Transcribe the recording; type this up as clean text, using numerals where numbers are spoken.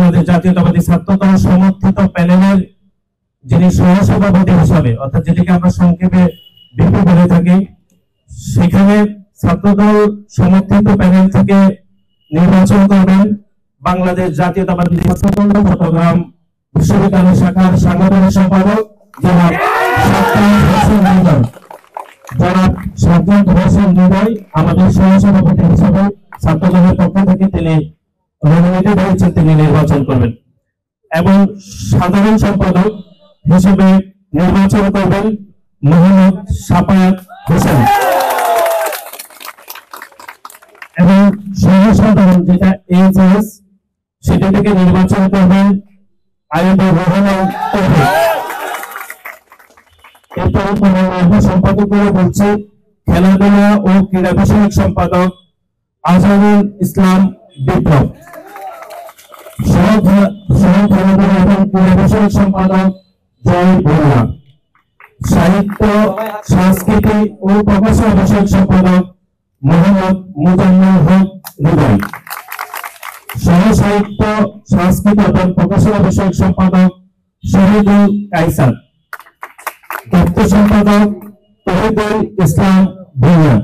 বাংলাদেশ জাতীয়তাবাদী ছাত্রদল সমর্থিত প্যানেলের যিনি সহসভাপতি হিসাবে, অর্থাৎ যেটিকে আমরা সংক্ষেপে বিপি বলে থাকি, সেখানে ছাত্রদল সমর্থিত প্যানেল থেকে নির্বাচন করবেন বাংলাদেশ জাতীয়তাবাদী ছাত্রদল চট্টগ্রাম বিশ্ববিদ্যালয় শাখার সাংগঠনিক সম্পাদক জনাব সাজ্জাদ হোসেন হৃদয়। আমাদের সহসভাপতি হিসাবে ছাত্রদলের পক্ষ থেকে তিনি মনোনীত হয়েছেন, তিনি নির্বাচন করবেন। এবং সাধারণ সম্পাদক হিসেবে নির্বাচন করবেন মোহাম্মদ সাফায়াত হোসেন। এবং সহসাধারণ যেটা এইচএস, সেটা থেকে নির্বাচন করবেন আইয়ুবুর রহমান তৌফিক। এরপর সম্পাদক বলছে খেলাধুলা ও ক্রীড়া বিষয়ক সম্পাদক আজহারুল ইসলাম বিপ্লব, সহ খেলাধুলা এবং ক্রীড়া বিষয়ক সম্পাদক জয় বড়ুয়া, সাহিত্য সংস্কৃতি ও প্রকাশনা বিষয়ক সম্পাদক মোহাম্মদ মুজাম্মেল হক হৃদয়, সহ সাহিত্য সংস্কৃতি এবং প্রকাশনা বিষয়ক সম্পাদক শহীদুল কায়সার, দপ্তর সম্পাদক তহিদুল ইসলাম ভূঁইয়া।